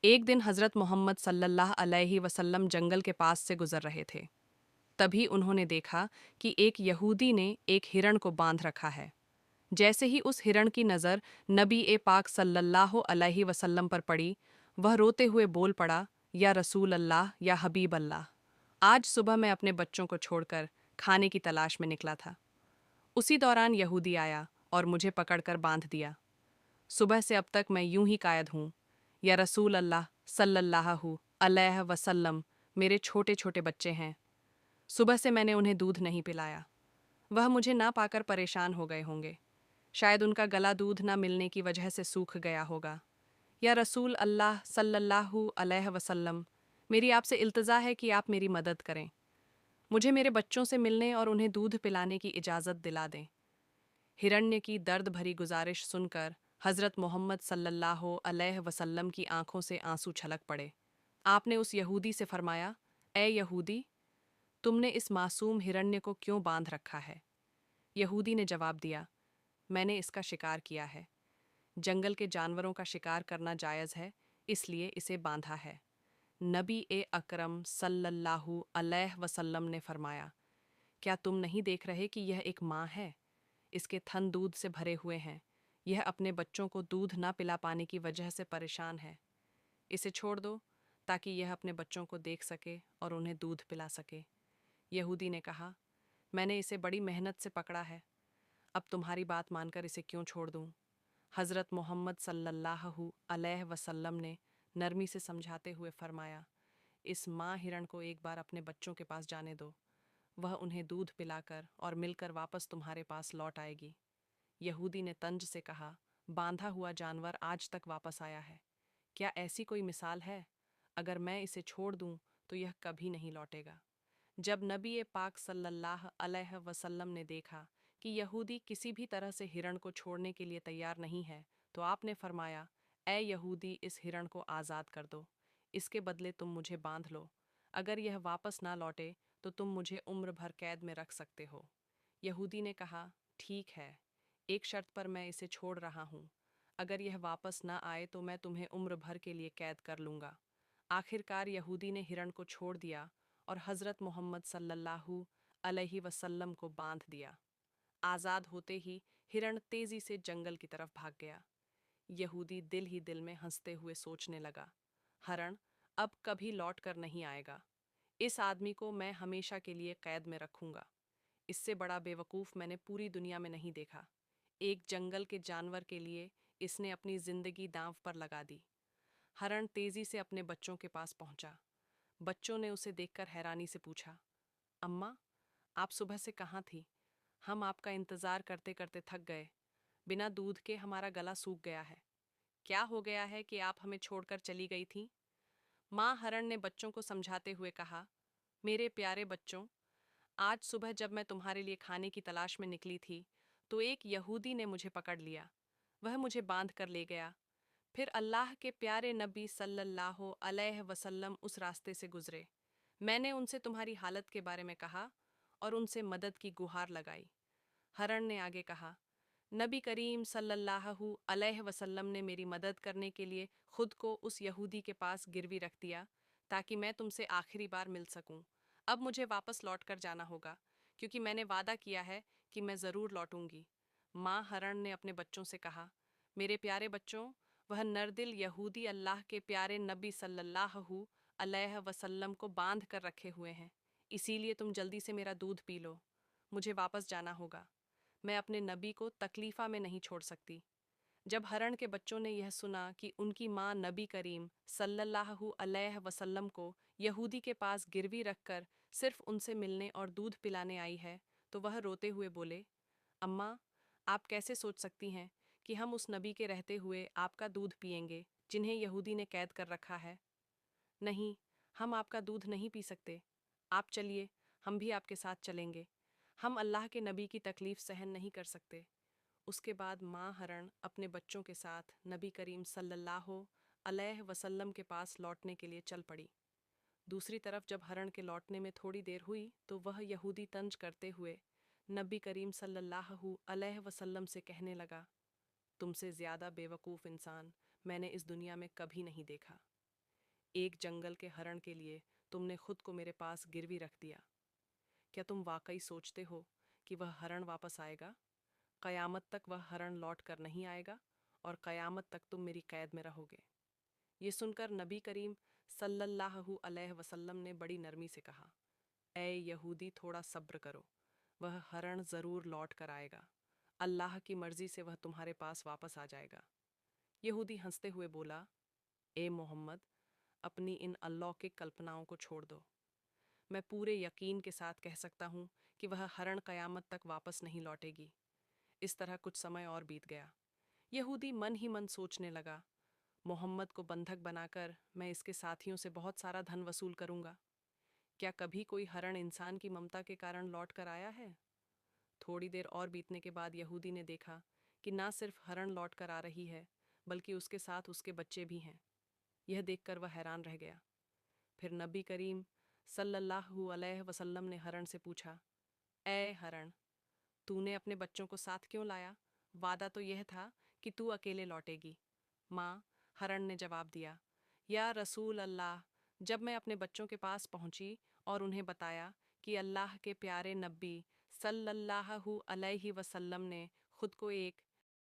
एक दिन हज़रत मोहम्मद सल्लल्लाहु अलैहि वसल्लम जंगल के पास से गुजर रहे थे। तभी उन्होंने देखा कि एक यहूदी ने एक हिरण को बांध रखा है। जैसे ही उस हिरण की नज़र नबी ए पाक सल्लल्लाहु अलैहि वसल्लम पर पड़ी, वह रोते हुए बोल पड़ा, या रसूल अल्लाह, या हबीब अल्लाह, आज सुबह मैं अपने बच्चों को छोड़कर खाने की तलाश में निकला था। उसी दौरान यहूदी आया और मुझे पकड़कर बांध दिया। सुबह से अब तक मैं यूं ही कायद हूँ। या रसूल अल्लाह सल्लल्लाहु अलैहि वसल्लम, मेरे छोटे छोटे बच्चे हैं। सुबह से मैंने उन्हें दूध नहीं पिलाया। वह मुझे ना पाकर परेशान हो गए होंगे। शायद उनका गला दूध ना मिलने की वजह से सूख गया होगा। या रसूल अल्लाह सल्लल्लाहु अलैहि वसल्लम, मेरी आपसे इल्तजा है कि आप मेरी मदद करें। मुझे मेरे बच्चों से मिलने और उन्हें दूध पिलाने की इजाज़त दिला दें। हिरण्य की दर्द भरी गुजारिश सुनकर हज़रत मोहम्मद सल्लल्लाहु अलैहि वसल्लम की आंखों से आंसू छलक पड़े। आपने उस यहूदी से फरमाया, ए यहूदी, तुमने इस मासूम हिरण्य को क्यों बांध रखा है? यहूदी ने जवाब दिया, मैंने इसका शिकार किया है। जंगल के जानवरों का शिकार करना जायज़ है, इसलिए इसे बांधा है। नबी ए अकरम सल्लल्लाहु अलैहि वसल्लम ने फरमाया, क्या तुम नहीं देख रहे कि यह एक माँ है? इसके थन दूध से भरे हुए हैं। यह अपने बच्चों को दूध ना पिला पाने की वजह से परेशान है। इसे छोड़ दो ताकि यह अपने बच्चों को देख सके और उन्हें दूध पिला सके। यहूदी ने कहा, मैंने इसे बड़ी मेहनत से पकड़ा है। अब तुम्हारी बात मानकर इसे क्यों छोड़ दूं? हज़रत मोहम्मद सल्लल्लाहु अलैहि वसल्लम ने नरमी से समझाते हुए फरमाया, इस माँ हिरण को एक बार अपने बच्चों के पास जाने दो। वह उन्हें दूध पिलाकर और मिलकर वापस तुम्हारे पास लौट आएगी। यहूदी ने तंज से कहा, बांधा हुआ जानवर आज तक वापस आया है। क्या ऐसी कोई मिसाल है? अगर मैं इसे छोड़ दूं तो यह कभी नहीं लौटेगा। जब नबी पाक सल्लल्लाहु अलैहि वसल्लम ने देखा कि यहूदी किसी भी तरह से हिरण को छोड़ने के लिए तैयार नहीं है, तो आपने फरमाया, ए यहूदी, इस हिरण को आज़ाद कर दो। इसके बदले तुम मुझे बांध लो। अगर यह वापस ना लौटे तो तुम मुझे उम्र भर कैद में रख सकते हो। यहूदी ने कहा, ठीक है, एक शर्त पर मैं इसे छोड़ रहा हूँ। अगर यह वापस ना आए तो मैं तुम्हें उम्र भर के लिए कैद कर लूँगा। आखिरकार यहूदी ने हिरण को छोड़ दिया और हज़रत मोहम्मद सल्लल्लाहु अलैहि वसल्लम को बांध दिया। आज़ाद होते ही हिरण तेज़ी से जंगल की तरफ भाग गया। यहूदी दिल ही दिल में हंसते हुए सोचने लगा, हरण अब कभी लौट कर नहीं आएगा। इस आदमी को मैं हमेशा के लिए कैद में रखूंगा। इससे बड़ा बेवकूफ़ मैंने पूरी दुनिया में नहीं देखा। एक जंगल के जानवर के लिए इसने अपनी जिंदगी दांव पर लगा दी। हरण तेजी से अपने बच्चों के पास पहुंचा। बच्चों ने उसे देखकर हैरानी से पूछा, अम्मा, आप सुबह से कहाँ थी? हम आपका इंतजार करते करते थक गए। बिना दूध के हमारा गला सूख गया है। क्या हो गया है कि आप हमें छोड़कर चली गई थीं? माँ हरण ने बच्चों को समझाते हुए कहा, मेरे प्यारे बच्चों, आज सुबह जब मैं तुम्हारे लिए खाने की तलाश में निकली थी, तो एक यहूदी ने मुझे पकड़ लिया। वह मुझे बांध कर ले गया। फिर अल्लाह के प्यारे नबी सल्लल्लाहु अलैहि वसल्लम उस रास्ते से गुजरे। मैंने उनसे तुम्हारी हालत के बारे में कहा और उनसे मदद की गुहार लगाई। हरण ने आगे कहा, नबी करीम सल्लल्लाहु अलैहि वसल्लम ने मेरी मदद करने के लिए खुद को उस यहूदी के पास गिरवी रख दिया ताकि मैं तुमसे आखिरी बार मिल सकूं। अब मुझे वापस लौट कर जाना होगा क्योंकि मैंने वादा किया है कि मैं ज़रूर लौटूंगी। माँ हरण ने अपने बच्चों से कहा, मेरे प्यारे बच्चों, वह नरदिल यहूदी अल्लाह के प्यारे नबी सल्लल्लाहु अलैहि वसल्लम को बांध कर रखे हुए हैं। इसीलिए तुम जल्दी से मेरा दूध पी लो। मुझे वापस जाना होगा। मैं अपने नबी को तकलीफ़ा में नहीं छोड़ सकती। जब हरण के बच्चों ने यह सुना कि उनकी माँ नबी करीम सल्लल्लाहु अलैहि वसल्लम को यहूदी के पास गिरवी रखकर सिर्फ उनसे मिलने और दूध पिलाने आई है, तो वह रोते हुए बोले, अम्मा, आप कैसे सोच सकती हैं कि हम उस नबी के रहते हुए आपका दूध पिएंगे जिन्हें यहूदी ने कैद कर रखा है? नहीं, हम आपका दूध नहीं पी सकते। आप चलिए, हम भी आपके साथ चलेंगे। हम अल्लाह के नबी की तकलीफ़ सहन नहीं कर सकते। उसके बाद माँ हरण अपने बच्चों के साथ नबी करीम सल्लल्लाहु अलैहि वसल्लम के पास लौटने के लिए चल पड़ी। दूसरी तरफ जब हरण के लौटने में थोड़ी देर हुई तो वह यहूदी तंज करते हुए नबी करीम सल्लल्लाहु अलैहि वसल्लम से कहने लगा, तुमसे ज़्यादा बेवकूफ़ इंसान मैंने इस दुनिया में कभी नहीं देखा। एक जंगल के हरण के लिए तुमने खुद को मेरे पास गिरवी रख दिया। क्या तुम वाकई सोचते हो कि वह हरण वापस आएगा? कयामत तक वह हरण लौट कर नहीं आएगा और कयामत तक तुम मेरी कैद में रहोगे। ये सुनकर नबी करीम सल्लल्लाहु अलैहि वसल्लम ने बड़ी नरमी से कहा, ए यहूदी, थोड़ा सब्र करो, वह हरण ज़रूर लौट कर आएगा। अल्लाह की मर्ज़ी से वह तुम्हारे पास वापस आ जाएगा। यहूदी हंसते हुए बोला, ए मोहम्मद, अपनी इन अलौकिक कल्पनाओं को छोड़ दो। मैं पूरे यकीन के साथ कह सकता हूँ कि वह हरण कयामत तक वापस नहीं लौटेगी। इस तरह कुछ समय और बीत गया। यहूदी मन ही मन सोचने लगा, मोहम्मद को बंधक बनाकर मैं इसके साथियों से बहुत सारा धन वसूल करूंगा। क्या कभी कोई हरण इंसान की ममता के कारण लौट कर आया है? थोड़ी देर और बीतने के बाद यहूदी ने देखा कि ना सिर्फ हरण लौट कर आ रही है, बल्कि उसके साथ उसके बच्चे भी हैं। यह देखकर वह हैरान रह गया। फिर नबी करीम सल्लल्लाहु अलैहि वसल्लम ने हरण से पूछा, ए हरण, तूने अपने बच्चों को साथ क्यों लाया? वादा तो यह था कि तू अकेले लौटेगी। माँ, हरण ने जवाब दिया, या रसूल अल्लाह, जब मैं अपने बच्चों के पास पहुंची और उन्हें बताया कि अल्लाह के प्यारे नबी सल्लल्लाहु अलैहि वसल्लम ने खुद को एक